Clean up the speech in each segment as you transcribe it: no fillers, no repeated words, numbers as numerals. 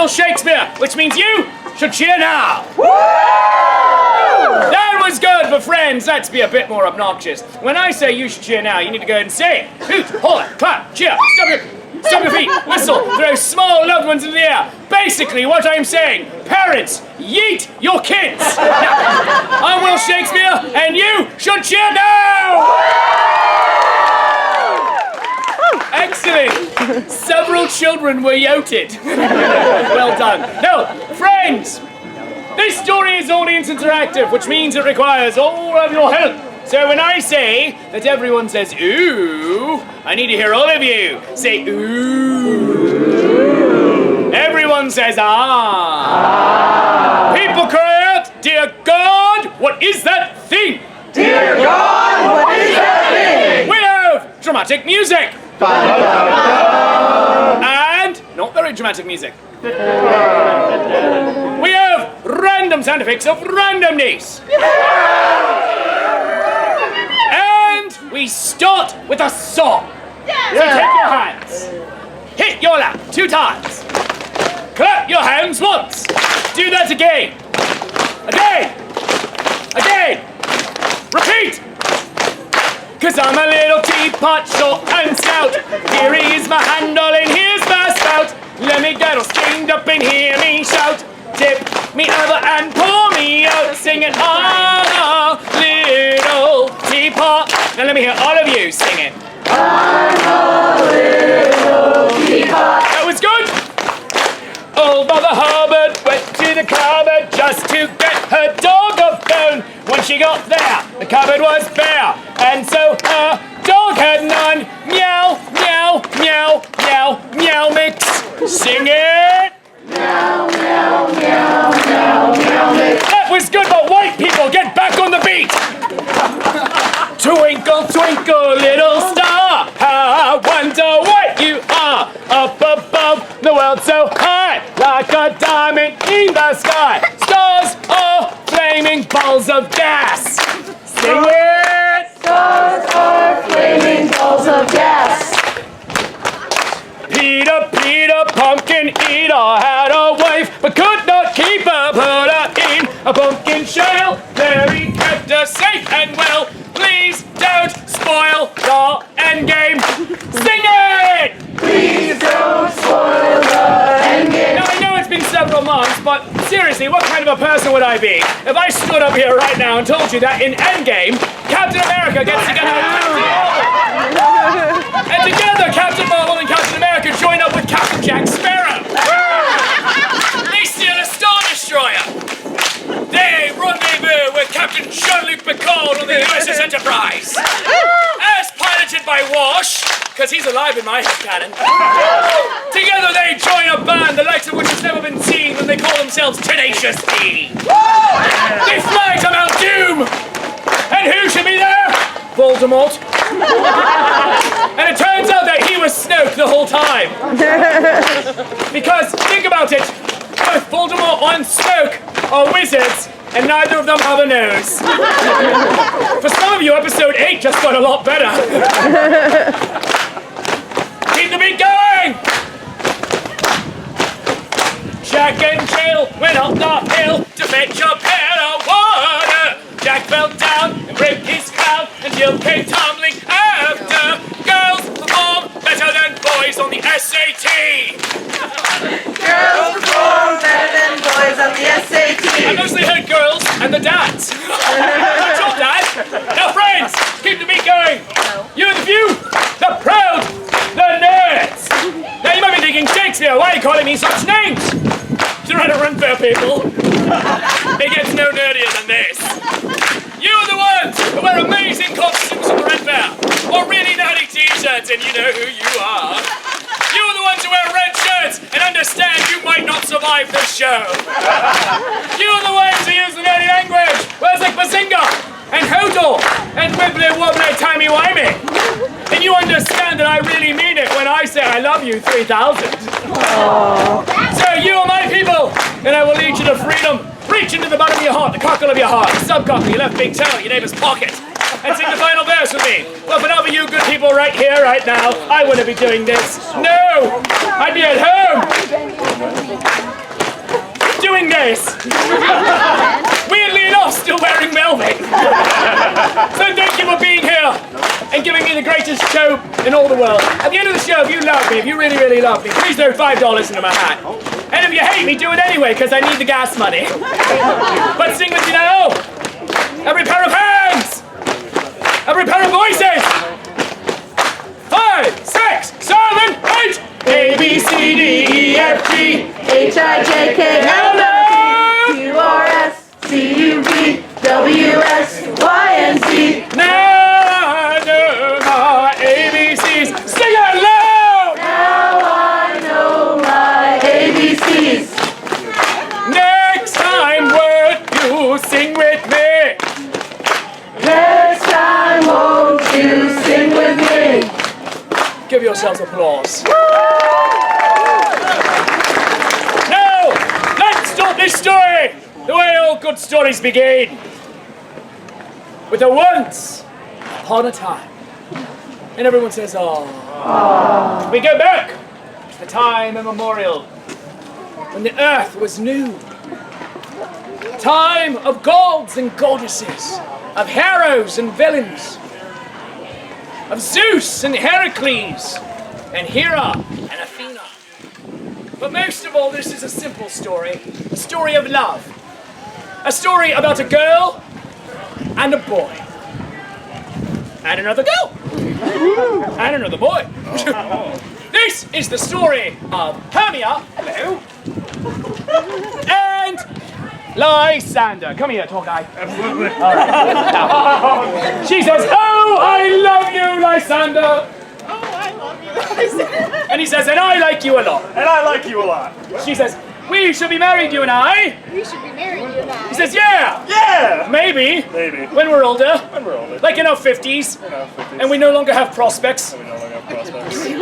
will Shakespeare, which means you should cheer now. Woo! That was good, but friends, let's be a bit more obnoxious. When I say you should cheer now, you need to go ahead and say it. Hoot, holler, clap, cheer, stomp your feet, whistle, throw small loved ones into the air. Basically, what I'm saying, parents, yeet your kids. Now, I'm Will Shakespeare, and you should cheer now! Excellent. Several children were yoted. Well done. Now, friends, this story is audience interactive, which means it requires all of your help. So when I say that everyone says ooh, I need to hear all of you say ooh. Everyone says ah. People cry out, dear God, what is that thing? Dear God, what is that thing? We have dramatic music. And not very dramatic music. We have random sound effects of randomness. And we start with a song. So take your hands. Hit your lap 2 times. Clap your hands once. Do that again. Again. Again. Repeat. 'Cause I'm a little teapot, short and stout. Here is my handle and here's my spout. Let me get all stringed up and hear me shout. Tip me over and pour me out. Sing it, ah, little teapot. Now let me hear all of you sing it. I'm a little teapot. That was good. Old Mother Hubbard went to the cupboard just to get her dog a bone. When she got there, the cupboard was bare, and so her dog had none. Meow, meow, meow, meow, meow mix. Sing it. Meow, meow, meow, meow, meow mix. That was good, but white people, get back on the beat. Twinkle, twinkle, little star, how I wonder what you are. Up above the world so high, like a diamond in the sky. Stars are flaming balls of gas. Sing it! Stars are flaming balls of gas. Peter, Peter, pumpkin eater, had a wife, but could not keep her. Put her in a pumpkin shell, there he kept her safe and well. Please don't spoil the endgame. Sing it! Please don't spoil the endgame. Now, I know it's been several months, but seriously, what kind of a person would I be if I stood up here right now and told you that in Endgame, Captain America gets together with Captain Marvel? And together, Captain Marvel and Captain America join up with Captain Jack Sparrow. They steal a Star Destroyer. They rendezvous with Captain Jean-Luc Picard on the USS Enterprise. As piloted by Wash, because he's alive in my headcanon. Together they join a band, the likes of which has never been seen, when they call themselves Tenacious D. They fly to Mount Doom! And who should be there? Voldemort. And it turns out that he was Snoke the whole time. Because, think about it, both Voldemort and Snoke are wizards, and neither of them have a nose. For some of you, episode 8 just got a lot better. Keep the beat going! Jack and Jill went up the hill to fetch a pail of water. Jack fell down and broke his crown, and Jill came tumbling after. Girls perform better than boys on the SAT. Girls perform better than boys on the SAT. I mostly heard girls and the dads. What's your dad? Now friends, keep the beat going. You and the few, the proud, the nerds. Now you might be thinking, Shakespeare, why are you calling me such names? Trying to run fair, people. It gets no nerdier than this. You are the ones who wear amazing costumes at the Red Fair, or really natty t-shirts, and you know who you are. You are the ones who wear red shirts and understand you might not survive this show. You are the ones who use the nerdy language, words like bazinga, and hodl, and wibbly wobbly timey wimey. And you understand that I really mean it when I say I love you 3,000. So you are my people, and I will lead you to freedom. Reach into the bottom of your heart, the cockle of your heart, the subcockle, your left big toe, your neighbor's pocket, and sing the final verse with me. Well, but not for you good people right here, right now, I wouldn't be doing this. No! I'd be at home! ensuing days. Weirdly enough, still wearing velvet. So thank you for being here and giving me the greatest show in all the world. At the end of the show, if you love me, if you really, really love me, please throw $5 into my hat. And if you hate me, do it anyway, because I need the gas money. But sing with me now. Every pair of hands. Every pair of voices. 5, 6, 7, 8. A, B, C, D, E, F, G, H, I, J, K, L, M, Q, R, S, T, U, V, W, X, Y, and Z. Now I know my ABCs. Sing it loud! Now I know my ABCs. Next time, won't you sing with me? Next time, won't you sing with me? Give yourselves applause. Now, let's start this story the way all good stories begin. With a once upon a time. And everyone says, oh. We go back to the time immemorial when the earth was new. Time of gods and goddesses, of heroes and villains, of Zeus and Heracles, and Hera and Athena. But most of all, this is a simple story, a story of love. A story about a girl and a boy. And another girl. And another boy. This is the story of Hermia, hello, and Lysander. Come here, tall guy. Absolutely. All right. Now, she says, oh, I love you, Lysander. Oh, I love you, Lysander. And he says, and I like you a lot. And I like you a lot. She says, we should be married, you and I. We should be married, you and I. He says, yeah. Yeah! Maybe. Maybe. When we're older. When we're older. Like in our 50s. You know, 50s. And we no longer have prospects. We no longer have prospects. She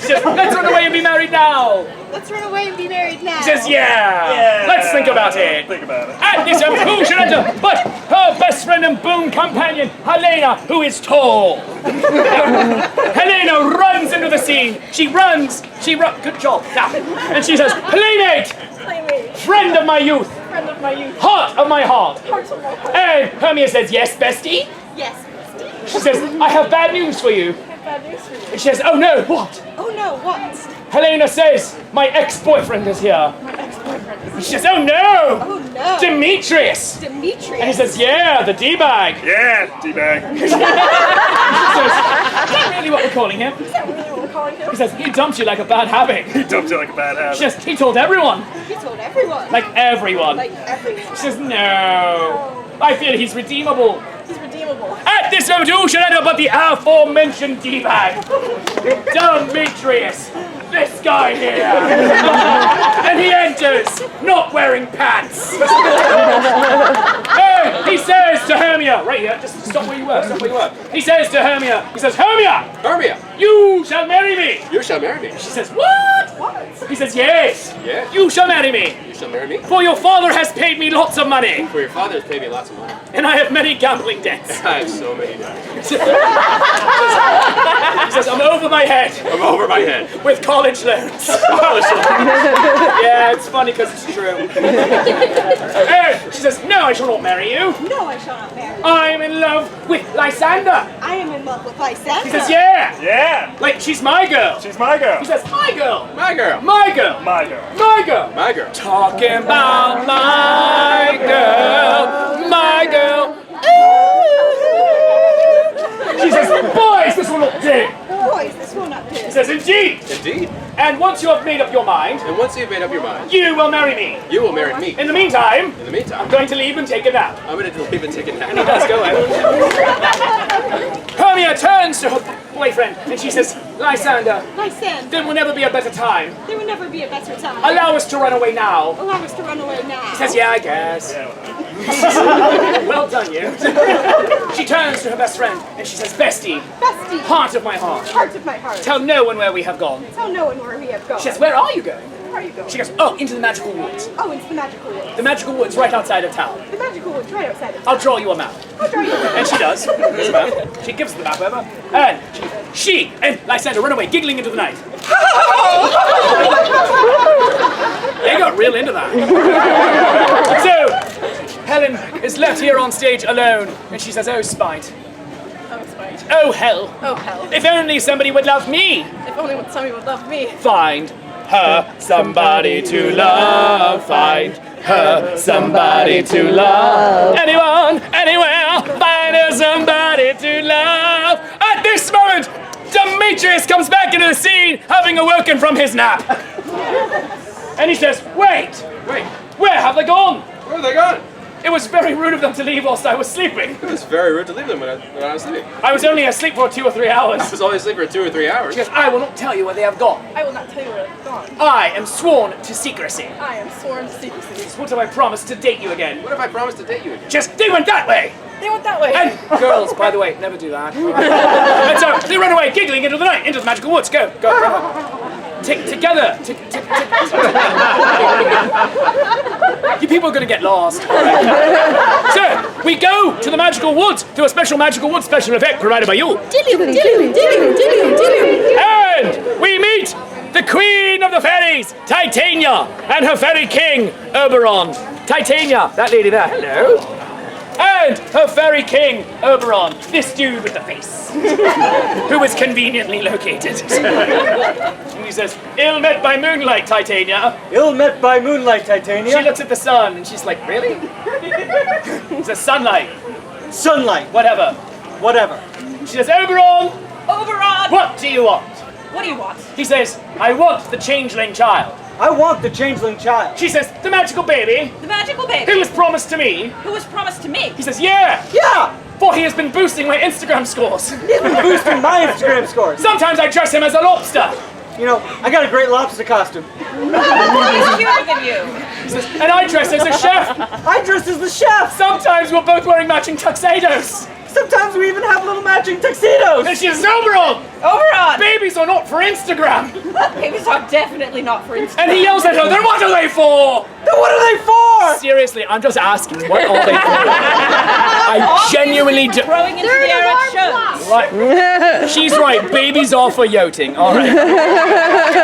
says, let's run away and be married now. Let's run away and be married now. He says, yeah. Yeah. Let's think about it. Think about it. At this who should enter but her best friend and boon companion, Helena, who is tall. Helena runs into the scene. She runs. Good job. Now, and she says, playmate, Playmate, friend of my youth, friend of my youth, heart of my heart. heart of my heart. And Hermia says, yes, bestie. Yes, bestie. She says, I have bad news for you. I have bad news for you. And she says, oh no, what? Oh no, what? Helena says, my ex-boyfriend is here. My ex-boyfriend is She says, oh no, Oh no. Demetrius. Demetrius. And he says, yeah, the D-bag. Yeah, D-bag. She says, is that really what we're calling him? Is that really what we're calling him? He says, he dumped you like a bad habit. He dumped you like a bad habit. She says, he told everyone. He told everyone. Like everyone. Like everyone. She says, no. I feel he's redeemable. He's redeemable. At this moment, who should enter but the aforementioned D-bag? Demetrius. This guy here. And he enters, not wearing pants. Hey, he says to Hermia, right here, just stop where you were, He says to Hermia, Hermia, Hermia, you shall marry me. you shall marry me. She says, what? What? He says, yes. Yeah. You shall marry me. You shall marry me. For your father has paid me lots of money. For your father has paid me lots of money. And I have many gambling debts. I have so many debts. He says, I'm over my head I'm over my head. with college loans. Yeah, it's funny because it's true. She says, no, I shall not marry you. No, I shall not marry you. I'm in love with Lysander. I am in love with Lysander. He says, yeah. Yeah! Like, she's my girl. She's my girl. He says, my girl. My girl. My girl. My girl. My girl. My girl. Talking about my girl. My girl. She says, boys, this will not do. Boys, this will not do. He says, indeed. Indeed. And once you have made up your mind, And once you've made up your mind, you will marry me. you will marry me. In the meantime, In the meantime, I'm going to leave and take a nap. I'm going to leave and take a nap. Let's go ahead. Hermia turns to her boyfriend and she says, Lysander, Lysander, there will never be a better time. there will never be a better time. Allow us to run away now. Allow us to run away now. He says, yeah, I guess. Well done, you. She turns to her best friend and she says, bestie, Bestie, heart of my heart, heart of my heart. tell no one where we have gone. Tell no one where we have gone. She says, where are you going? Where are you going? She goes, oh, into the magical woods. Oh, it's the magical woods. The magical woods right outside of town. The magical woods right outside of town. I'll draw you a map. I'll draw you a And she does. There's a map. She gives the map over. And she and Lysander run away, giggling into the night. They got real into that. So, Helen is left here on stage alone, and she says, "Oh, spite. Oh, spite. Oh, hell. Oh, hell. If only somebody would love me. If only somebody would love me. Find her somebody to love. Find her somebody to love. Anyone, anywhere, find her somebody to love." At this moment, Demetrius comes back into the scene, having awoken from his nap. And he says, wait, where have they gone? Where are they gone? It was very rude of them to leave whilst I was sleeping. It was very rude to leave them when I was sleeping. I was only asleep for 2 or 3 hours. I was only asleep for 2 or 3 hours. She goes, "I will not tell you where they have gone. I will not tell you where they've gone. I am sworn to secrecy. I am sworn to secrecy. What have I promised to date you again?" What if I promised to date you again? Just, they went that way. They went that way. And girls, by the way, never do that. And so they run away, giggling into the night, into the magical woods. Go, run. Together. You people are going to get lost. So, we go to the magical woods, to a special magical woods special effect provided by you. And we meet the Queen of the Fairies, Titania, and her fairy king, Oberon. Titania, that lady there, hello. And her fairy king, Oberon, this dude with the face, who is conveniently located. And he says, "Ill met by moonlight, Titania." Ill met by moonlight, Titania. She looks at the sun and she's like, "Really?" He says, "Sunlight, Sunlight, whatever." She says, "Oberon, Oberon! what do you want?" What do you want? He says, "I want the changeling child." I want the changeling child. She says, "The magical baby, The magical baby. who was promised to me." Who was promised to me? He says, "Yeah, Yeah! for he has been boosting my Instagram scores. He's been boosting my Instagram scores. Sometimes I dress him as a lobster." You know, I got a great lobster costume. He's cuter than you. He says, "And I dress as a chef. I dress as the chef. Sometimes we're both wearing matching tuxedos." Sometimes we even have little matching tuxedos. And she says, "Oberon, Oberon! babies are not for Instagram." Babies are definitely not for instance. And he yells at her, "Then what are they for?" Then what are they for? Seriously, I'm just asking, what are they for? I genuinely do. Throwing into the air at shows. Right. She's right, babies are for yoting. All right.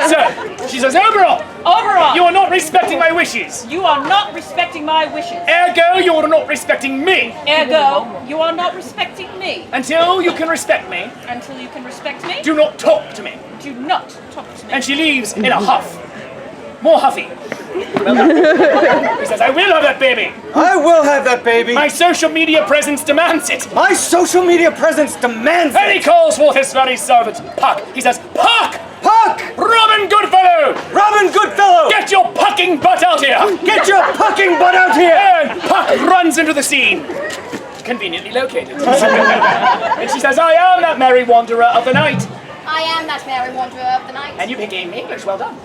So, she says, "Oberon, Oberon! you are not respecting my wishes. You are not respecting my wishes. Ergo, you are not respecting me. Ergo, you are not respecting me. Until you can respect me, Until you can respect me, do not talk to me." do not talk to me. And she leaves in a huff. More huffy. Well done. He says, "I will have that baby. I will have that baby. My social media presence demands it." My social media presence demands And he it. calls forth his very servant, Puck. He says, "Puck! Puck! Robin Goodfellow! Robin Goodfellow! Get your pucking butt out here!" Get your pucking butt out here! And Puck runs into the scene. Conveniently located. And she says, "I am that merry wanderer of the night." I am that merry wanderer of the night. And you became English, well done.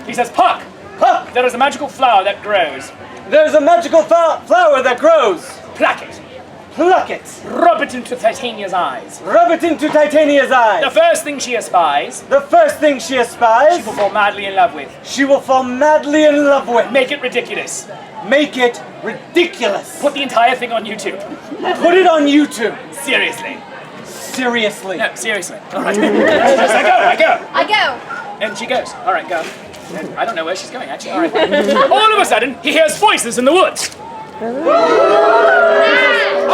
He says, "Puck, Puck, there is a magical flower that grows. There's a magical flower that grows. Pluck it. Pluck it. Rub it into Titania's eyes. Rub it into Titania's eyes. The first thing she espies, The first thing she espies, she will fall madly in love with. she will fall madly in love with. Make it ridiculous. Make it ridiculous. Put the entire thing on YouTube. Put it on YouTube. Seriously. Seriously. No, seriously. All right. She says, I go. I go. And she goes. All right, go. I don't know where she's going, actually. All right. All of a sudden, he hears voices in the woods.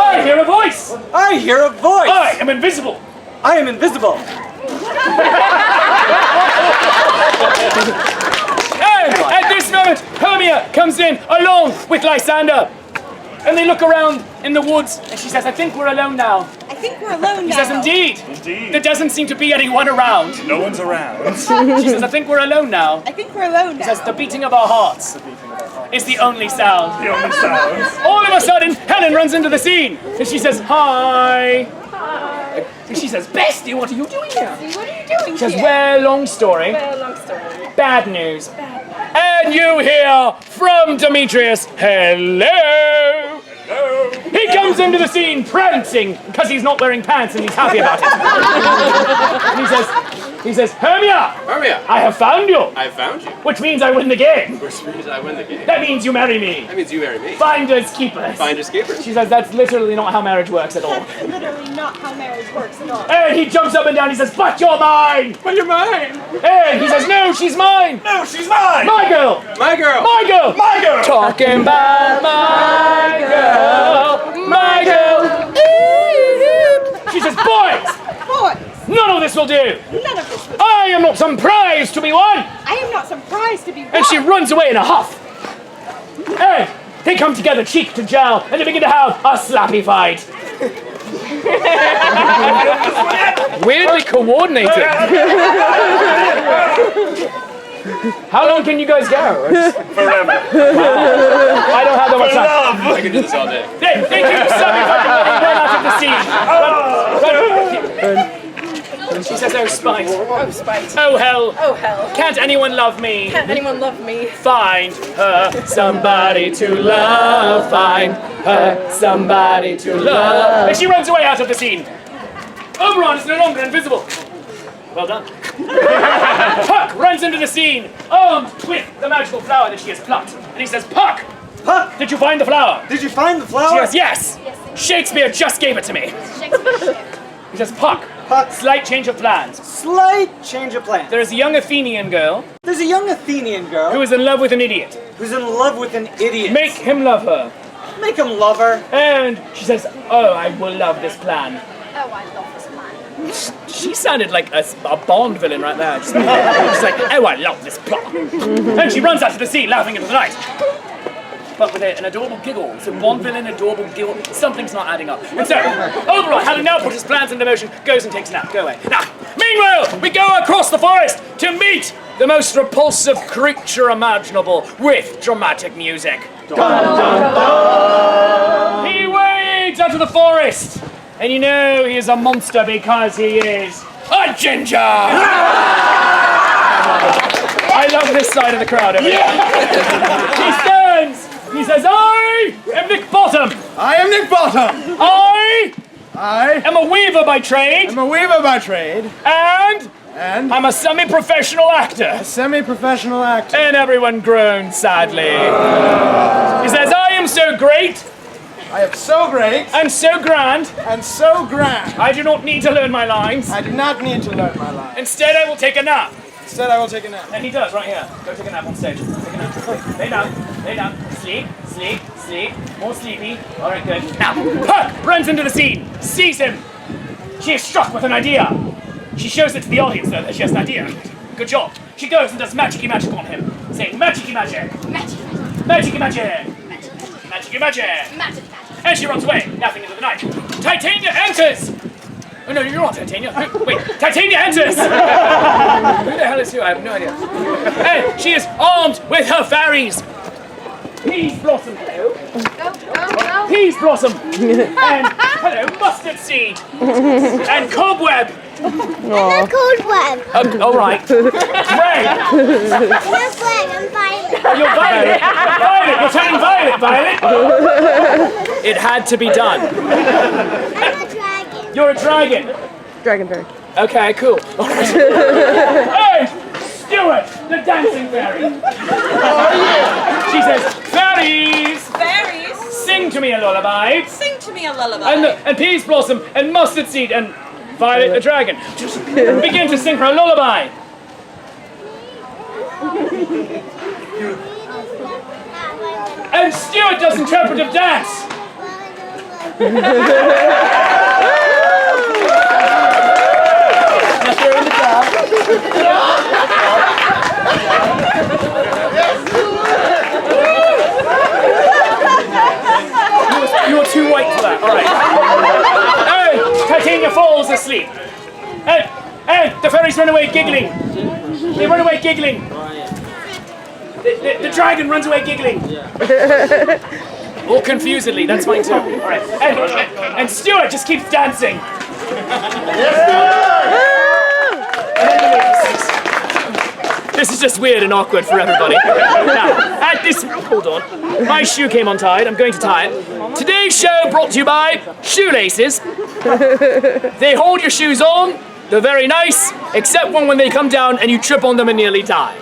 I hear a voice. I hear a voice. I am invisible. I am invisible. And at this moment, Hermia comes in along with Lysander. And they look around in the woods, and she says, "I think we're alone now." I think we're alone He now. says, "Indeed. Indeed. There doesn't seem to be anyone around." No one's around. She says, "I think we're alone now." I think we're alone now. Says, "The beating of our hearts is the only sound." The only sounds. All of a sudden, Helen runs into the scene, and she says, "Hi." And she says, "Bestie, what are you doing here?" What are you doing She says, here? "Well, long story. Well, long story. Bad news." And you hear from Demetrius, "Hello." Hello. He comes into the scene prancing because he's not wearing pants and he's happy about it. And he He says, Hermia, Hermia, I have found you. I found you. Which means I win the game. Which means I win the game. That means you marry me. That means you marry me. Finders keepers. Finders keepers. She says, that's literally not how marriage works at all. That's literally not how marriage works at all. And he jumps up and down, he says, but you're mine. But you're mine. And he says, no, she's mine. No, she's mine! My girl. My girl. My girl. My girl! Talking about my girl. My girl. She says, boys, Boys, none of this will do. none of this was. I am not some prize to be won. I am not surprised to be And she runs away in a huff. And they come together cheek to jowl and they begin to have a slappy fight. Weirdly coordinated. How long can you guys go? Forever. I don't have that much time. Love! I can do this all day. They keep slapping fighting while they run out of the scene. She says, oh, spite. Oh, spite. Oh, hell. Oh, hell. Can't anyone love me? Can't anyone love me? Find her somebody to love. Find her somebody to love. And she runs away out of the scene. Oberon is no longer invisible. Well done. Puck runs into the scene, armed with the magical flower that she has plucked. And he says, Puck, Puck, did you find the flower? did you find the She flower? goes, yes. Shakespeare just gave it to me. Shakespeare. He says, Puck, Puck, slight change of plans. slight change of plan. There is a young Athenian girl There's a young Athenian girl who is in love with an idiot. who's in love with an idiot. Make him love her. Make him love her. And she says, oh, I will love this plan. Oh, I love this plan. She sounded like a Bond villain right there. She's like, oh, I love this plot. And she runs out of the scene, laughing into the night. But with an adorable giggle. So Bond villain, adorable giggle, something's not adding up. And so, Oberon, having now put his plans into motion, goes and takes a nap. Go away. Now, meanwhile, we go across the forest to meet the most repulsive creature imaginable with dramatic music. Dun, dun, dun. He wades out of the forest. And you know he is a monster because he is a ginger! I love this side of the crowd over here. He stands! He says, I am Nick Bottom! I am Nick Bottom. I I am a weaver by trade, am a weaver by trade and and I'm a semi-professional actor. a semi-professional actor. And everyone groans sadly. He says, I am so great I am so great and so grand, and so grand. I do not need to learn my lines. I do not need to learn my lines. Instead, I will take a nap. Instead, I will take a nap. And he does, right here. Go take a nap on stage. Take a nap. Lay down. Sleep, sleep, sleep. More sleepy. All right, good. Now, Puck runs into the scene, sees him. She is struck with an idea. She shows it to the audience, though, that she has an idea. Good job. She goes and does magic-y magic on him, saying, magic-y magic. Magic, Magic-y magic. magic, magic, Magic-y magic. magic, magic. And she runs away, laughing into the night. Titania enters! Oh no, you're not Titania. Wait, Titania enters! Who the hell is who? I have no idea. And she is armed with her fairies. Peas Blossom, hello. Go, go, go. Peas Blossom. And hello, Mustard Seed. And Cobweb. Hello, Cold Web. All right. Greg. Hello, Greg. I'm Violet. Oh, you're Violet. Violet, you're turning violet, Violet. It had to be done. I'm a dragon. You're a dragon. Dragonberry. Okay, cool. All right. Hey, Stuart, the dancing fairy. She says, fairies, Fairies, sing to me a lullaby. sing to me a lullaby. And Peas Blossom and Mustard Seed and Violet the dragon just begin to sing her a lullaby. And Stuart does interpretive dance. Now throw in the dab. You were too white for that. All right. And Titania falls asleep. And the fairies run away giggling. They run away giggling. The dragon runs away giggling. Or confusedly, that's fine too. All right. And Stuart just keeps dancing. This is just weird and awkward for everybody. Now, at this, hold on. My shoe came untied. I'm going to tie it. Today's show brought to you by shoelaces. They hold your shoes on They're very nice, except when they come down and you trip on them and nearly die.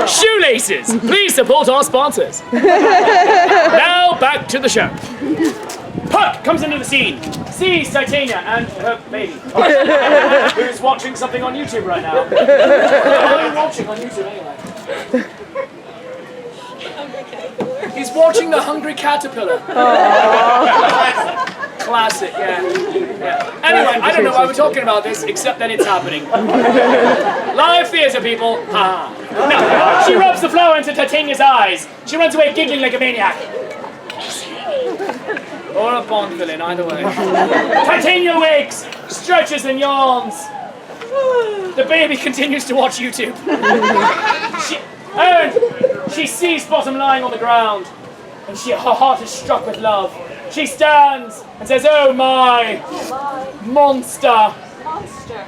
Shoelaces, please support our sponsors. Now back to the show. Puck comes into the scene, sees Titania and her baby, who's watching something on YouTube right now. What are you watching on YouTube anyway? He's watching The Hungry Caterpillar. Classic, yeah. Anyway, I don't know why we're talking about this, except that it's happening. Live theatre, people. Ha. No, she rubs the flour into Titania's eyes. She runs away giggling like a maniac. Or a Bond villain, either way. Titania wakes, stretches and yawns. The baby continues to watch YouTube. She sees Bottom lying on the ground, and her heart is struck with love. She stands and says, "Oh my monster,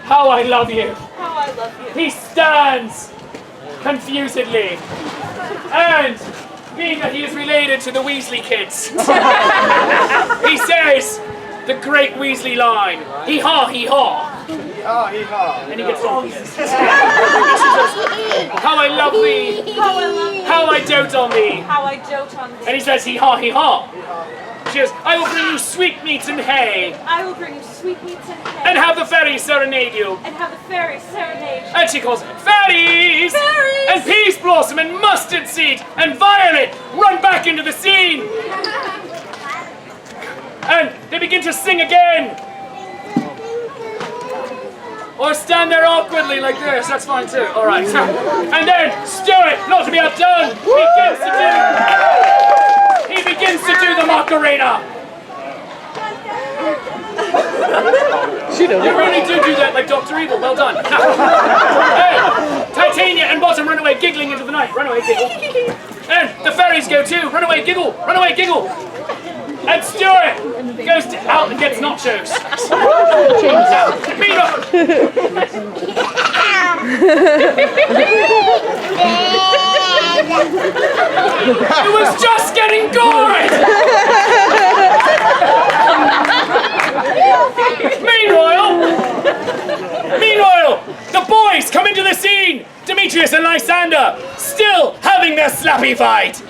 how I love you." How I love you. He stands confusedly, and being that he is related to the Weasley kids, he says the great Weasley line, "Hee-haw, hee-haw." And he gets on this. "How I love thee, How I love you. how I dote on thee." How I dote on thee. And he says, "Hee-haw, hee-haw." She says, "I will bring you sweetmeats and hay, I will bring you sweetmeats and hay. and have the fairies serenade you." And have the fairies serenade you. And she calls, "Fairies! Fairies! And Peace Blossom and Mustard Seed and Violet run back into the scene!" And they begin to sing again. Or stand there awkwardly like this, that's fine too. All right. And then Stuart, not to be outdone, he begins to do the Macarena. You really do that like Dr. Evil, well done. Hey, Titania and Bottom run away giggling into the night. Run away, giggle. And the fairies go too. Run away, giggle. Run away, giggle. And Stuart goes out and gets nachos. Meanwhile, it was just getting gory. Meanwhile, the boys come into the scene. Demetrius and Lysander still having their slappy fight.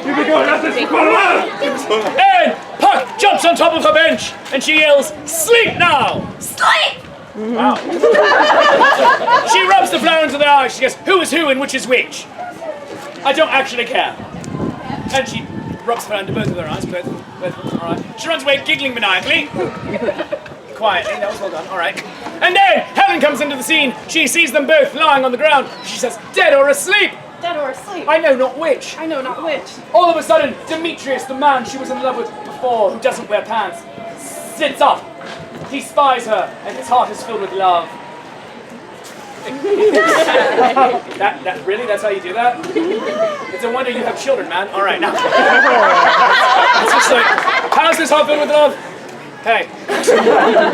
You've been going at this for quite a while. And Puck jumps on top of her bench and she yells, "Sleep now!" Sleep! Wow. She rubs the flour into their eyes. She goes, "Who is who and which is which?" "I don't actually care." And she rubs flour into both of their eyes. Both, all right. She runs away giggling maniacally. Quietly, that was well done, all right. And then Helen comes into the scene. She sees them both lying on the ground. She says, "Dead or asleep?" Dead or asleep? "I know not which." I know not which. All of a sudden, Demetrius, the man she was in love with before, who doesn't wear pants, sits up. He spies her, and his heart is filled with love. Really? That's how you do that? It's a wonder you have children, man. All right, now. It's just like, how's this heart filled with love? Hey.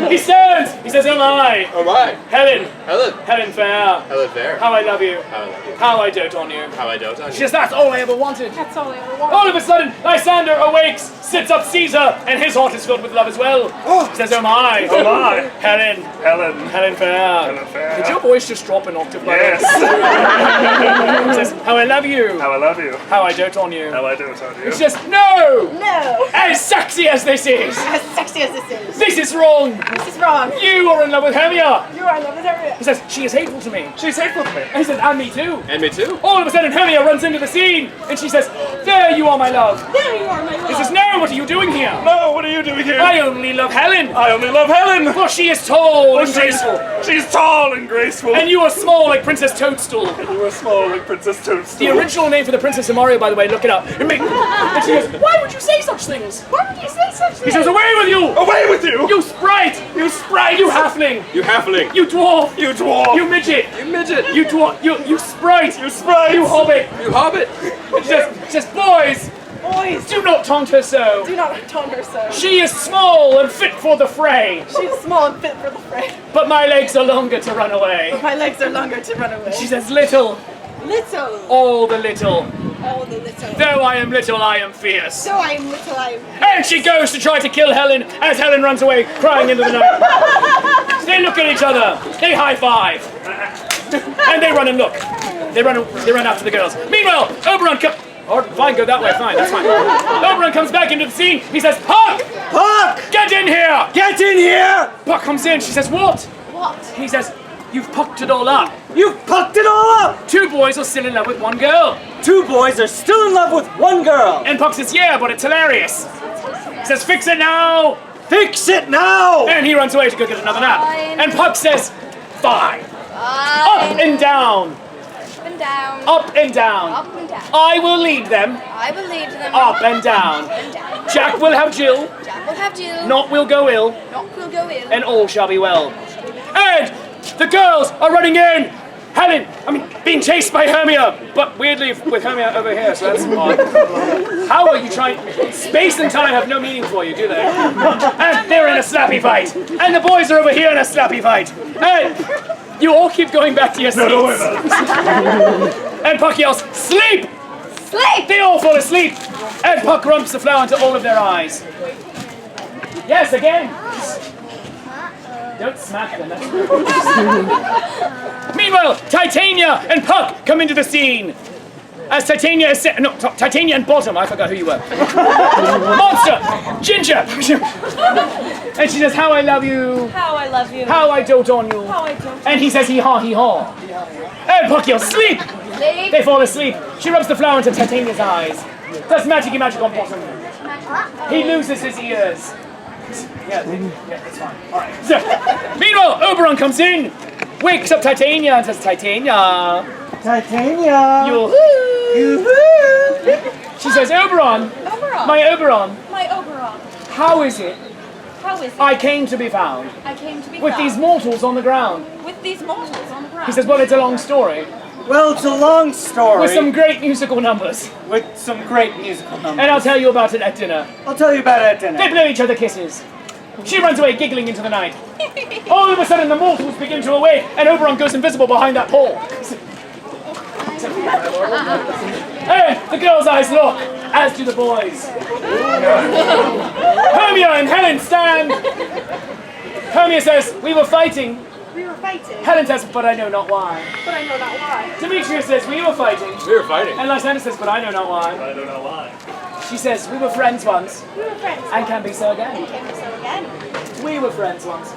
He stands. He says, "Oh my. Oh my. Helen. Helen. Helen Faire. Helen Faire. How I love you. How I love you. How I dote on you." How I dote on She you. says, "That's all I ever wanted." That's all I ever want. All of a sudden, Lysander awakes, sits up, sees her, and his heart is filled with love as well. He says, "Oh my. Oh my. Helen. Helen. Helen Faire. Helen Faire. Did your voice just drop an octave by Yes. He says, "How I love you. How I love you. How I dote on you." How I dote on you. She says, "No! No! As sexy as this is, As sexy as this is. this is wrong. This is wrong. You are in love with Hermia." You are in love with her. He says, "She is hateful to me." She's hateful to me. And he says, "And me too." And me too. All of a sudden, Hermia runs into the scene, and she says, "There you are, my love." There you are, my He love. says, "No, what are you doing here?" No, what are you doing here? "I only love Helen, I only love Helen. for she is tall and graceful, She's tall and graceful. and you are small like Princess Toadstool." you are small like Princess Toadstool. The original name for the Princess of Mario, by the way, look it up. And she goes, "Why would you say such things?" Why would you say such He things? says, "Away with you! Away with you! You sprite! You sprite! You halfling! You halfling. You dwarf! You dwarf! You midget! You midget. You dwarf! You sprite! You sprite! You hobbit!" You hobbit. And she says, "Boys, Boys, do not taunt her so. do not taunt her so. She is small and fit for the fray, She's small and fit for the fray. but my legs are longer to run away." My legs are longer to run away. She says, "Little, Little. all the little, Oh, the little. Though I am little, I am fierce. So I am little, I am. And she goes to try to kill Helen as Helen runs away, crying into the night. They look at each other. They high five. And they run and look. They run after the girls. Meanwhile, Oberon comes. Or fine, go that way. Fine, that's fine. Oberon comes back into the scene. He says, "Puck! Puck! Get in here! Get in here! Puck comes in. She says, "What?" What? He says, "You've pucked it all up. You've pucked it all up! 2 boys are still in love with 1 girl." 2 boys are still in love with 1 girl! And Puck says, "Yeah, but it's hilarious." He says, "Fix it now!" Fix it now! And he runs away to go get another nap. Fine. And Puck says, "Fine. Up and down. Up and down. Up and down. Up and down. I will lead them. I will lead them. Up and down. Up and down. Jack will have Jill. Jack will have Jill. Naught will go ill. Not will go ill. And all shall be well." And the girls are running in. Helen, being chased by Hermia, but weirdly with Hermia over here, so that's odd. How are you trying? Space and time have no meaning for you, do they? And they're in a slappy fight. And the boys are over here in a slappy fight. And you all keep going back to your seats. don't worry about And Puck yells, "Sleep!" Sleep! They all fall asleep. And Puck rumps the flour into all of their eyes. Yes, again. Don't smack them. That's rude. Meanwhile, Titania and Puck come into the scene. As Titania is Titania and Bottom. I forgot who you were. Monster, Ginger. And she says, "How I love you. How I love you. How I dote on you." How I don't. And he says, "Hee haw, hee haw." And Puck yells, "Sleep!" Sleep! They fall asleep. She rubs the flour into Titania's eyes. Does magic on Bottom. He loses his ears. Yeah, it's fine. Alright. So, meanwhile, Oberon comes in, wakes up Titania and says, "Titania, Titania! yoo-hoo." She says, "Oberon, Oberon. my Oberon, My Oberon. how is it How is it? I came to be found I came to be with found these mortals on the ground?" with these mortals on the ground. He says, "Well, it's a long story, Well, it's a long story. with some great musical numbers, with some great musical numbers. and I'll tell you about it at dinner." I'll tell you about it at They dinner. blow each other kisses. She runs away, giggling into the night. All of a sudden, the mortals begin to awake, and Oberon goes invisible behind that pole. And the girls' eyes look, as do the boys. Hermia and Helen stand. Hermia says, "We were fighting." We were fighting. Helen says, "But I know not why." But I know not why. Demetrius says, "We were fighting." We were fighting. And Lysander says, "But I know not why." I don't know why. She says, "We were friends once, We were friends. and can be so again." Can we so again? We were friends once,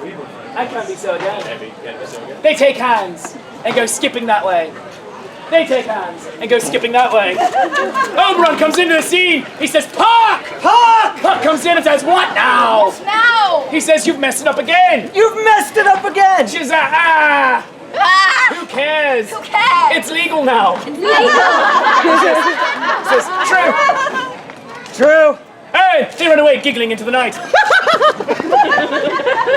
and can be so again. Can't be so good. They take hands and go skipping that way. They take hands and go skipping that way. Oberon comes into the scene. He says, "Puck! Puck! Puck comes in and says, "What now?" Now! He says, "You've messed it up again." You've messed it up again! She's like, "Ah, Ah! who cares? Who cares? It's legal now." Legal! Says, "True." True. Hey, they run away, giggling into the night.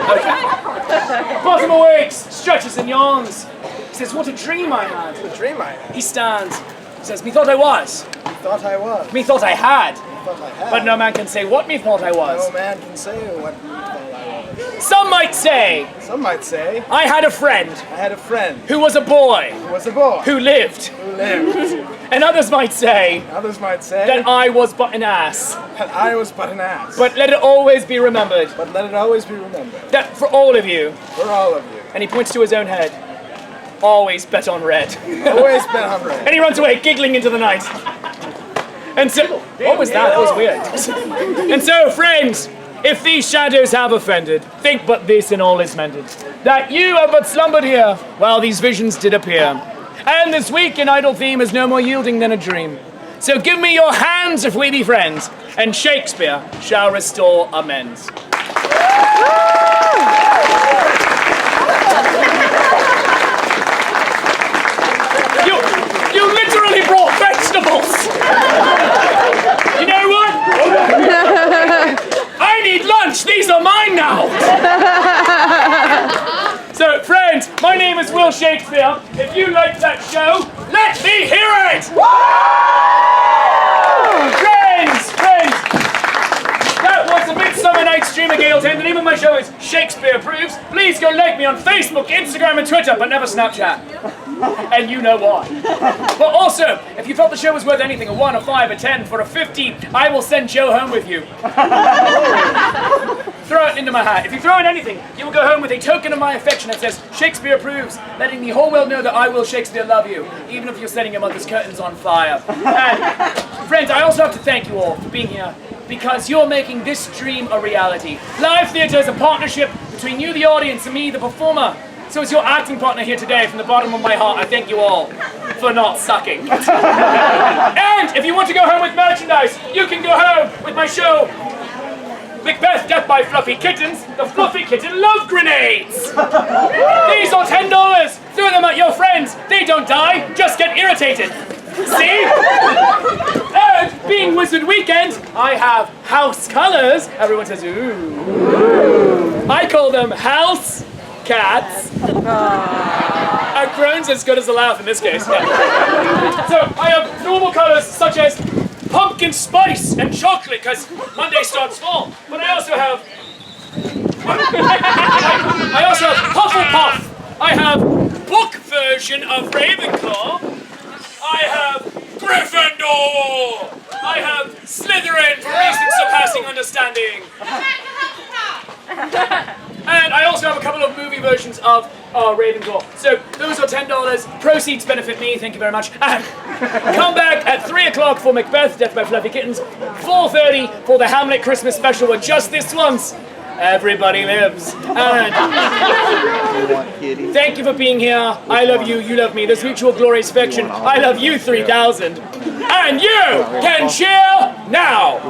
Okay. Bottom awakes, stretches and yawns. He says, "What a dream I had." The dream I had. He stands. He says, "Methought I was. Thought I was. Methought I had. Thought I had. But no man can say what methought I was." No man can say what we thought I was. Some might say, Some might say, I had a friend I had a friend who was a boy who was a boy who lived. who lived. And others might say Others might say that I was but an ass. that I was but an ass. But let it always be remembered But let it always be remembered, that for all of you, for all of you, and he points to his own head, always bet on red. always bet on red. And he runs away, giggling into the night. And so, what was that? That was weird. And so, friends, if these shadows have offended, think but this and all is mended. That you have but slumbered here, while these visions did appear. And this weak and idle theme is no more yielding than a dream. So give me your hands if we be friends, and Shakespeare shall restore amends. You literally brought vegetables! You know what? I need lunch! These are mine now! So, friends, my name is Will Shakespeare. If you liked that show, let me hear it! Friends! That was a Midsummer Night's Dream of Gale 10. The name of my show is Shakespeare Proves. Please go like me on Facebook, Instagram, and Twitter, but never Snapchat. And you know why. But also, if you felt the show was worth anything, a 1, a 5, a 10, for a 50, I will send Joe home with you. Throw it into my hat. If you throw in anything, you will go home with a token of my affection that says, Shakespeare approves, letting the whole world know that I will, Shakespeare, love you, even if you're setting your mother's curtains on fire. And, friends, I also have to thank you all for being here, because you're making this dream a reality. Live theatre is a partnership between you, the audience, and me, the performer. So as your acting partner here today, from the bottom of my heart, I thank you all for not sucking. And if you want to go home with merchandise, you can go home with my show, Macbeth, Death by Fluffy Kittens, the Fluffy Kitten Love Grenades! These are $10! Throw them at your friends! They don't die, just get irritated! See? And being Wizard Weekend, I have house colors. Everyone says, ooh. I call them house cats. A groan's as good as a laugh in this case. Yeah. So I have normal colors such as pumpkin spice and chocolate, because Monday starts fall. But I also have Hufflepuff. I have book version of Ravenclaw. I have Gryffindor. I have Slytherin for reasons surpassing understanding. And I also have a couple of movie versions of Ravenclaw. So those are $10. Proceeds benefit me, thank you very much. And come back at 3 o'clock for Macbeth, Death by Fluffy Kittens. 4:30 for the Hamlet Christmas special with just this once. Everybody lives. And thank you for being here. I love you, you love me. There's mutual glorious affection. I love you 3000. And you can cheer now.